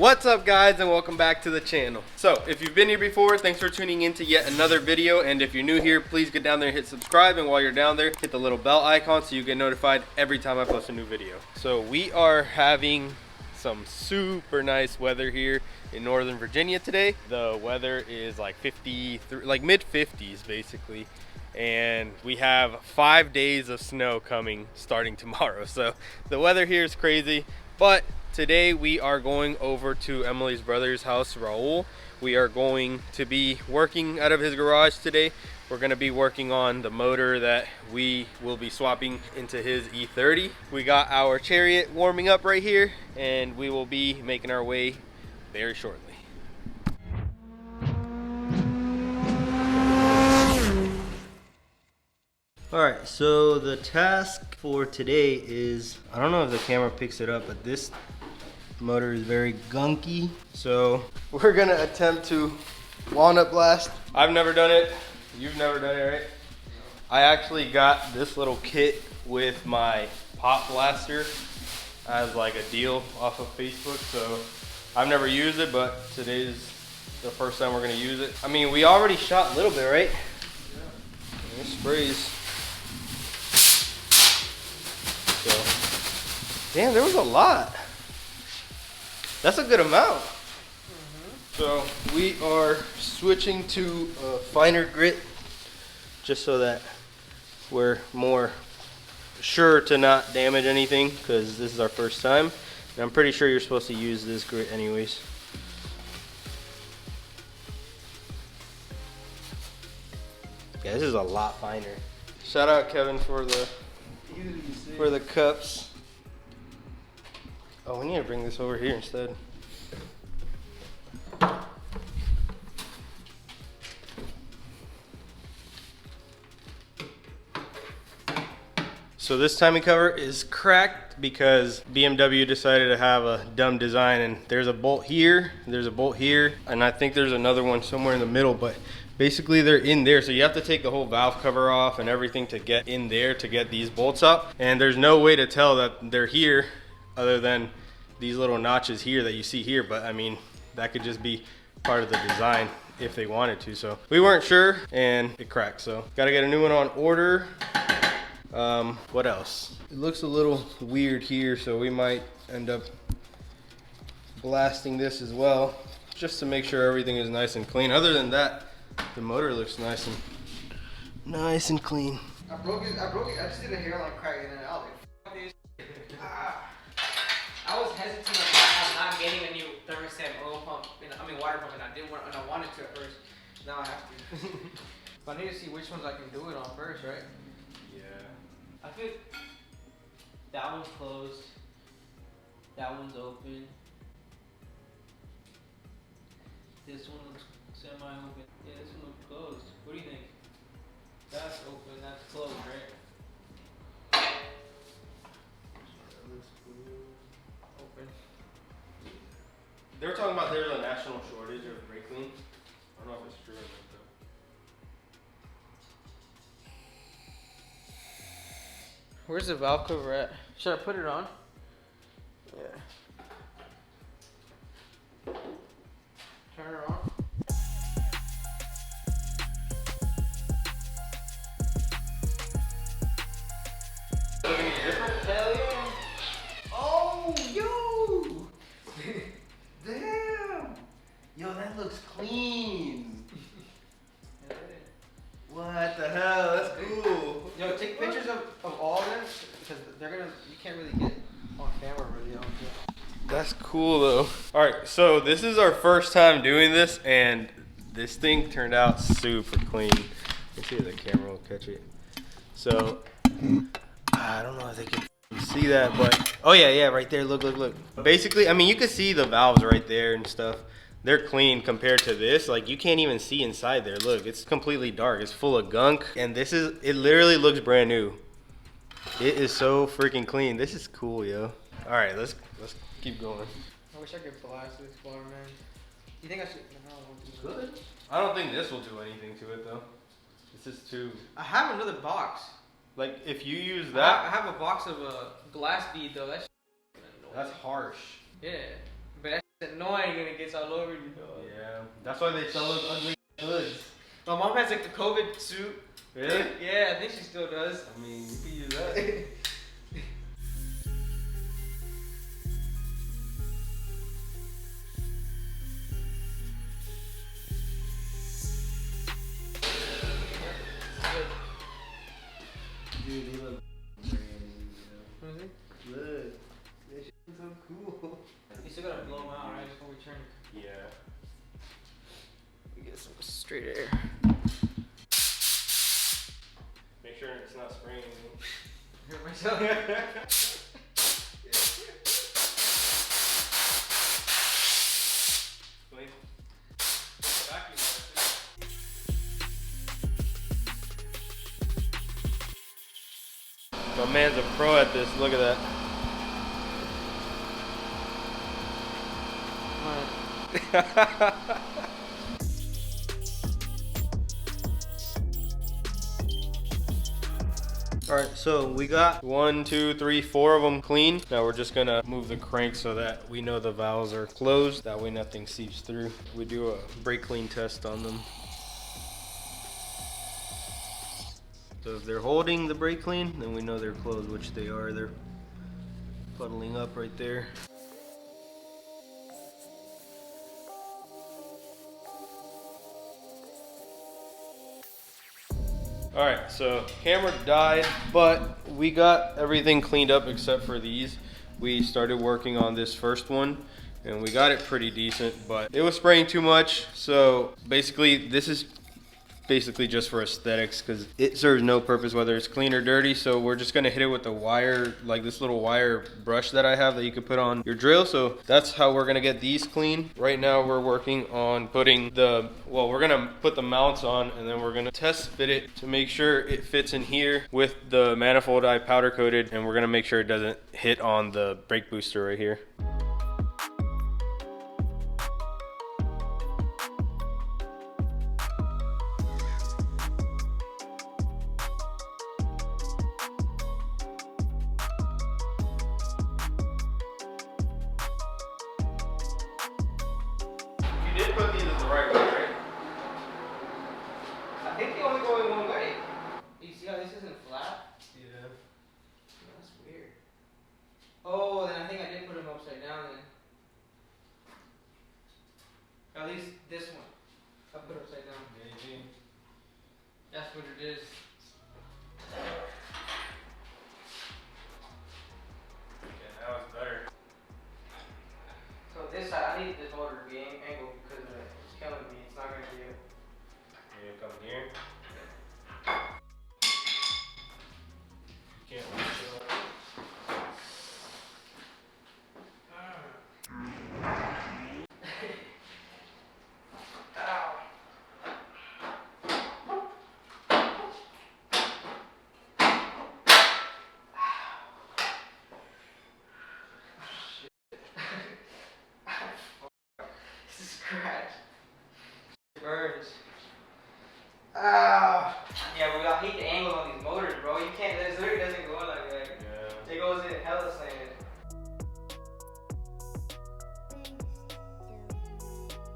What's up guys, and welcome back to the channel. So if you've been here before, thanks for tuning in to yet another video, and if you're new here, please get down there and hit subscribe, and while you're down there, hit the little bell icon so you get notified every time I post a new video. So we are having some super nice weather here in Northern Virginia today. The weather is like 53, like mid 50s basically, and we have 5 days of snow coming starting tomorrow. So the weather here is crazy, but today we are going over to Emily's brother's house, Raul. We are going to be working out of his garage today. We're going to be working on the motor that we will be swapping into his E30. We got our Chariot warming up right here, and we will be making our way very shortly. Alright, so the task for today is, I don't know if the camera picks it up, but this motor is very gunky. So we're gonna attempt to walnut blast. I've never done it. You've never done it, right? I actually got this little kit with my pop blaster as like a deal off of Facebook. So I've never used it, but today's the first time we're gonna use it. I mean, we already shot a little bit, right? Yeah. It sprays. So, damn, there was a lot. That's a good amount. So we are switching to a finer grit just so that we're more sure to not damage anything, because this is our first time. And I'm pretty sure you're supposed to use this grit anyways. Yeah, this is a lot finer. Shout out Kevin for the cups. Oh, we need to bring this over here instead. So this timing cover is cracked because BMW decided to have a dumb design, and there's a bolt here, there's a bolt here, and I think there's another one somewhere in the middle, but basically they're in there. So you have to take the whole valve cover off and everything to get in there to get these bolts up. And there's no way to tell that they're here other than these little notches here that you see here. But I mean, that could just be part of the design if they wanted to. So we weren't sure and it cracked. So gotta get a new one on order. What else? It looks a little weird here, so we might end up blasting this as well, just to make sure everything is nice and clean. Other than that, the motor looks nice and clean. I broke it. I just did a hairline crack in it. I was like, this. I was hesitant about not getting a new thermostat oil pump. Water pump, and I didn't want, and I wanted to at first. Now I have to. But I need to see which ones I can do it on first, right? Yeah. I feel that one's closed. That one's open. This one looks semi-open. Yeah, this one looks closed. What do you think? That's open, that's closed, right? Open. They were talking about there's a national shortage of brake clean. I don't know if it's true or not though. Where's the valve cover at? Should I put it on? Yeah. Turn her on. Looking different? Hell yeah. Oh, yo! Damn! Yo, that looks clean. What the hell? That's cool. Yo, take pictures of all of them, because they're gonna, you can't really get on camera really. That's cool though. All right, so this is our first time doing this, and this thing turned out super clean. Let's see if the camera will catch it. So, I don't know if they can see that, but oh yeah, right there. Look. Basically, I mean, you can see the valves right there and stuff. They're clean compared to this. Like, you can't even see inside there. Look, it's completely dark. It's full of gunk, and it literally looks brand new. It is so freaking clean. This is cool, yo. All right, let's keep going. I wish I could blast this bar, man. You think I should? No, I won't do Good. I don't think this will do anything to it though. This is too. I have another box. Like, if you use that. I have a box of glass bead though. That's harsh. Yeah, but that It's annoying when it gets all over you, dog. Yeah, that's why they sell those ugly hoods. My mom has like the COVID suit. Really? Yeah, I think she still does. I mean, you can use that. Dude, they look brand new, you know? Look, that shit is so cool. You still gotta blow them out, right, before we turn. Yeah. We get some straight air. Make sure it's not spraying. Hurt myself. Clean. My man's a pro at this. Look at that. Alright, so we got 1, 2, 3, 4 of them clean. Now we're just gonna move the crank so that we know the valves are closed. That way nothing seeps through. We do a brake clean test on them. So if they're holding the brake clean, then we know they're closed, which they are. They're puddling up right there. Alright, so camera died, but we got everything cleaned up except for these. We started working on this first one and we got it pretty decent, but it was spraying too much. So basically this is basically just for aesthetics because it serves no purpose whether it's clean or dirty. So we're just gonna hit it with the wire, like this little wire brush that I have that you could put on your drill. So that's how we're gonna get these clean. Right now we're working on putting the, well, we're gonna put the mounts on and then we're gonna test fit it to make sure it fits in here with the manifold I powder coated, and we're gonna make sure it doesn't hit on the brake booster right here. You did put these the right way, right? I think they only go in one way. You see how this isn't flat? Yeah. That's weird. Oh, then I think I did put them upside down then. At least this one. I put it upside down. Maybe. That's what it is. Yeah, that was better. So this side, I need this motor to be angled because it's killing me. It's not going to be it. You come here. Can't reach it up. Ow. This is scratch. It burns. Ow. Yeah, I hate the angle on these motors, bro. You can't, this literally doesn't go like that. Yeah. It goes in hella slanted.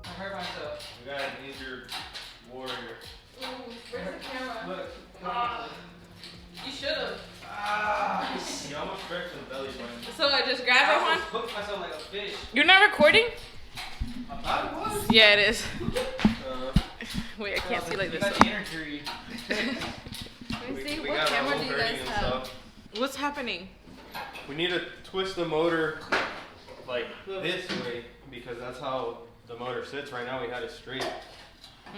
I hurt myself. We got an injured warrior. Ooh, where's the camera? Look. You should have. Ah. He almost scratched his belly button. So I just grab I it one. almost hooked myself like a fish. You're not recording? I thought it was. Yeah, it is. Uh, Wait, I can't see like You this. got the injury. Let me see. we What got our camera own do you hurting guys and have? stuff. What's happening? We need to twist the motor like this way because that's how the motor sits. Right now we had it straight.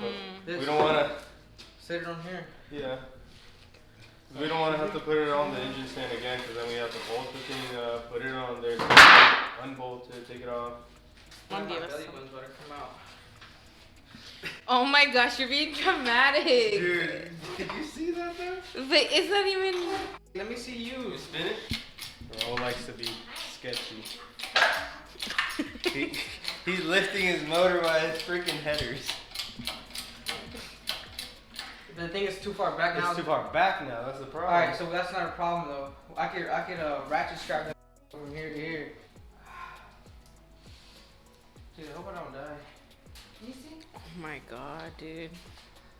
But we don't want to. Sit it on here. Yeah. We don't want to have to put it on the engine stand again because then we have to bolt the thing, put it on there, unbolt it, take it off. Mom My gave us belly some. button's about to come out. Oh my gosh, you're being dramatic. Dude, did you see that though? But it's not even. Let me see you. Spin it. Ro likes to be sketchy. He's lifting his motor by his freaking headers. The thing is too far back now. It's too far back now. That's the problem. Alright, so that's not a problem though. I could ratchet strap that from here to here. Dude, I hope I don't die. You see? Oh my god, dude.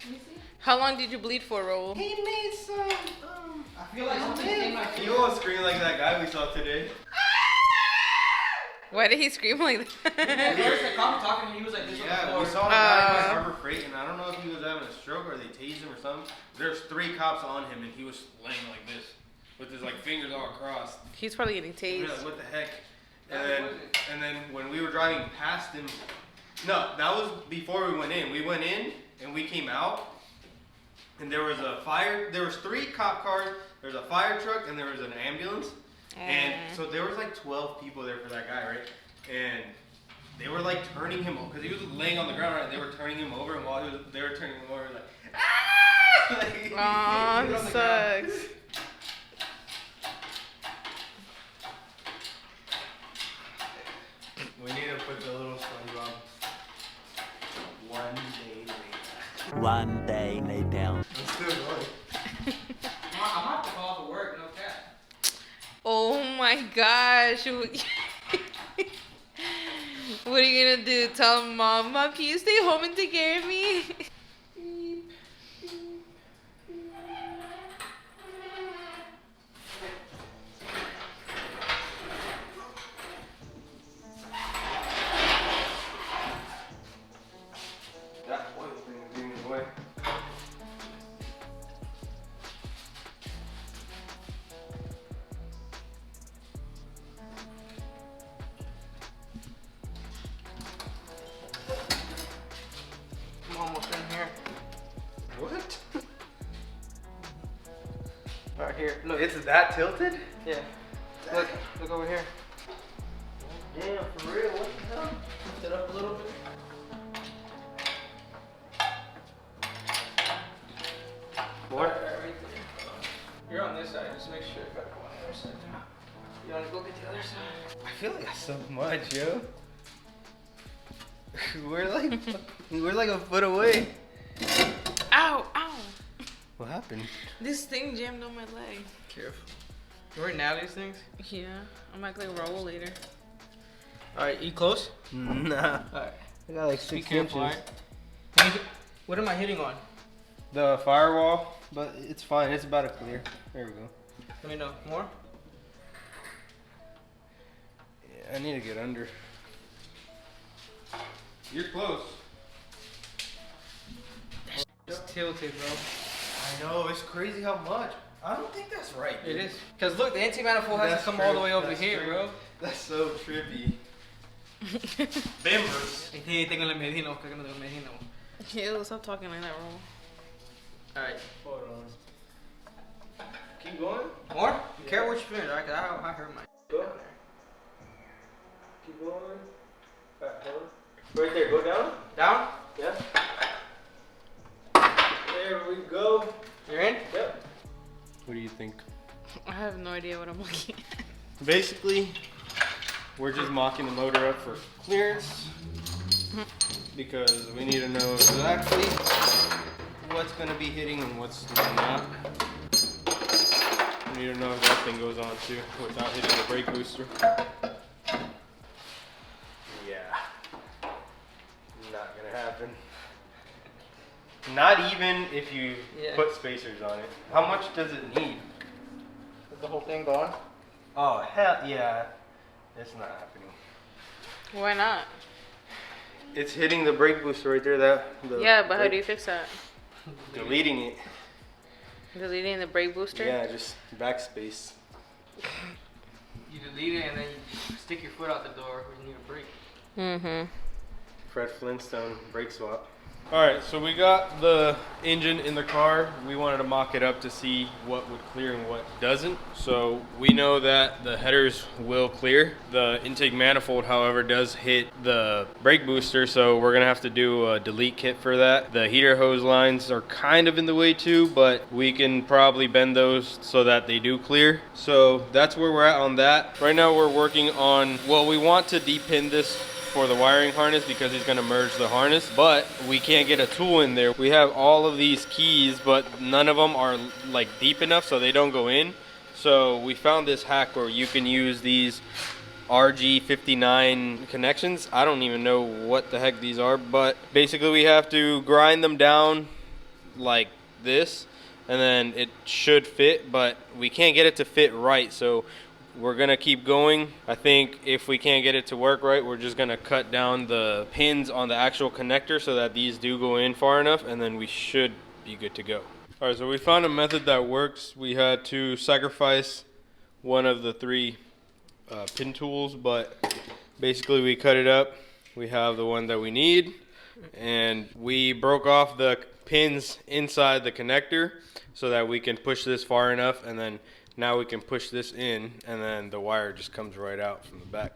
You see? How long did you bleed for, Raul? He made some. I feel like something in my You won't scream like that guy we saw today. Why did he scream like At that? first, the cop was talking and he was like this on the Yeah, floor. we saw a guy by Harbor Freight, and I don't know if he was having a stroke or they tased him or something. There's 3 cops on him, and he was laying like this, with his like fingers all across. He's probably getting We were tased. like, what the heck? Yeah, And then when we were driving past him, no, that was before we went in. We went in and we came out, and there was a fire. There was 3 cop cars. There was a fire truck, and there was an ambulance. And so there was like 12 people there for that guy, right? And they were like turning him over because he was laying on the ground, right? And they were turning him over, and while they were turning him over, like, ah! Like, Aw, he was this on the ground. sucks. We need to put the little SpongeBob. One day later. One day later. I'm still going. I'm gonna have to call for work, no cap. Oh my gosh. What are you gonna do? Tell mom, Mom, can you stay home and take care of me? That oil thing is getting in the way. I'm almost in here. What? Right here. Look. It's that tilted? Yeah. Look over here. Damn, for real? What the hell? Lift it up a little bit. More? Right there. You're on this side. Just make sure you gotta go on the other side now. You wanna go get the other side? I feel like that's so much, yo. we're like a foot away. Ow, ow. What happened? This thing jammed on my leg. Careful. You wear Natalie's things? Yeah, I'm acting like Raul later. Alright, you close? Nah. Alright. I got like Be 6 careful, inches. alright? What am I hitting on? The firewall, but it's fine. It's about to clear. There we go. Let me know. More? Yeah, I need to get under. You're close. It's tilted, bro. I know, it's crazy how much. I don't think that's right. It is. Cause look, the anti-manifold has to come all the way over here, bro. That's so trippy. Bimbers. Sí, tengo la medina, que no tengo medina. Ew, stop talking like that, Raul. Alright. Hold on. Keep going. More? Be careful what you finish, alright? Cause I hurt my Go. down there. Keep going. Alright, hold on. Right there, go down. Down? Yeah. There we go. You're in? Yep. What do you think? I have no idea what I'm looking at. Basically, we're just mocking the motor up for clearance because we need to know exactly what's going to be hitting and what's not. We need to know if that thing goes on too without hitting the brake booster. Yeah. Not going to happen. Not even if you put spacers on it. How much does it need? Is the whole thing gone? Oh, hell yeah. It's not happening. Why not? It's hitting the brake booster right there. Yeah, but how do you fix that? Deleting it. Deleting the brake booster? Yeah, just backspace. You delete it and then you stick your foot out the door when you need a brake. Mm-hmm. Fred Flintstone brake swap. Alright, so we got the engine in the car. We wanted to mock it up to see what would clear and what doesn't. So we know that the headers will clear. The intake manifold, however, does hit the brake booster, so we're going to have to do a delete kit for that. The heater hose lines are kind of in the way too, but we can probably bend those so that they do clear. So that's where we're at on that. Right now we're working on, well, we want to depin this for the wiring harness because he's going to merge the harness, but we can't get a tool in there. We have all of these keys, but none of them are like deep enough so they don't go in. So we found this hack where you can use these RG59 connections. I don't even know what the heck these are, but basically we have to grind them down like this, and then it should fit, but we can't get it to fit right, so we're gonna keep going. I think if we can't get it to work right, we're just gonna cut down the pins on the actual connector so that these do go in far enough, and then we should be good to go. All right, so we found a method that works. We had to sacrifice one of the 3 pin tools, but basically we cut it up. We have the one that we need, and we broke off the pins inside the connector so that we can push this far enough, and then now we can push this in, and then the wire just comes right out from the back.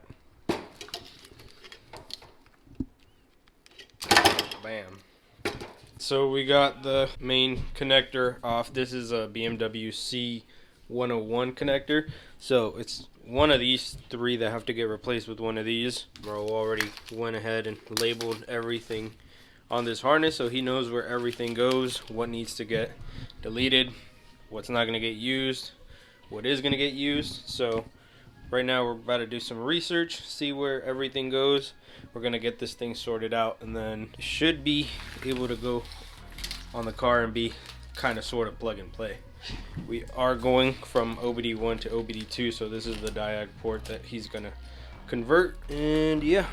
Bam. So we got the main connector off. This is a BMW C101 connector. So it's one of these 3 that have to get replaced with one of these. Bro already went ahead and labeled everything on this harness, so he knows where everything goes, what needs to get deleted, what's not going to get used, what is going to get used. So right now we're about to do some research, see where everything goes. We're going to get this thing sorted out, and then it should be able to go on the car and be kind of sort of plug and play. We are going from OBD1 to OBD2, so this is the diag port that he's going to convert, and yeah.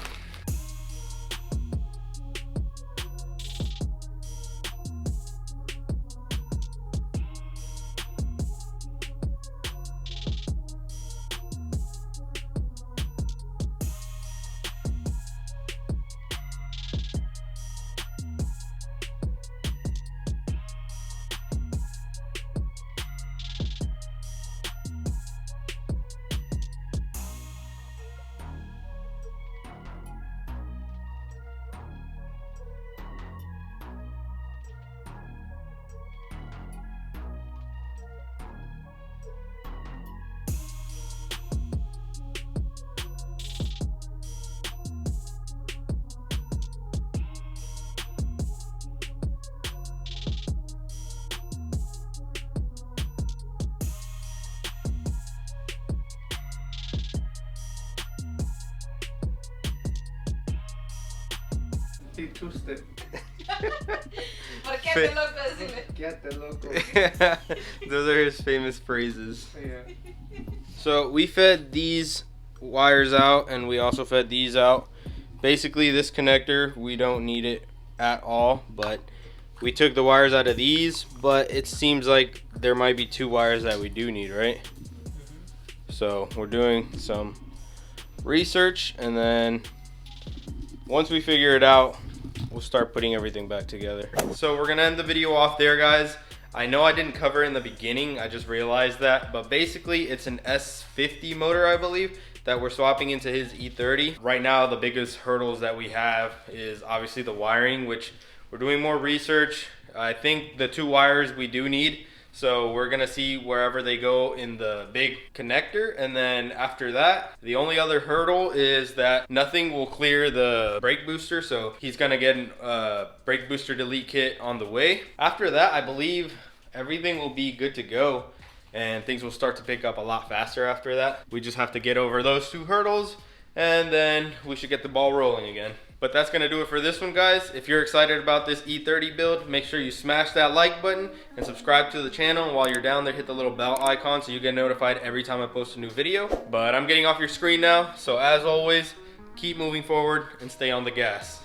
Two-step. ¿Por qué te loco decirle? Quédate loco. Those are his famous phrases. Yeah. So we fed these wires out, and we also fed these out. Basically this connector, we don't need it at all, but we took the wires out of these, but it seems like there might be 2 wires that we do need, right? So we're doing some research, and then once we figure it out, we'll start putting everything back together. So we're gonna end the video off there, guys. I know I didn't cover it in the beginning, I just realized that, but basically it's an S50 motor, I believe, that we're swapping into his E30. Right now, the biggest hurdles that we have is obviously the wiring, which we're doing more research. I think the 2 wires we do need, so we're gonna see wherever they go in the big connector, and then after that, the only other hurdle is that nothing will clear the brake booster, so he's gonna get a brake booster delete kit on the way. After that, I believe everything will be good to go, and things will start to pick up a lot faster after that. We just have to get over those 2 hurdles, and then we should get the ball rolling again. But that's gonna do it for this one, guys. If you're excited about this E30 build, make sure you smash that like button and subscribe to the channel. And while you're down there, hit the little bell icon so you get notified every time I post a new video. But I'm getting off your screen now, so as always, keep moving forward and stay on the gas.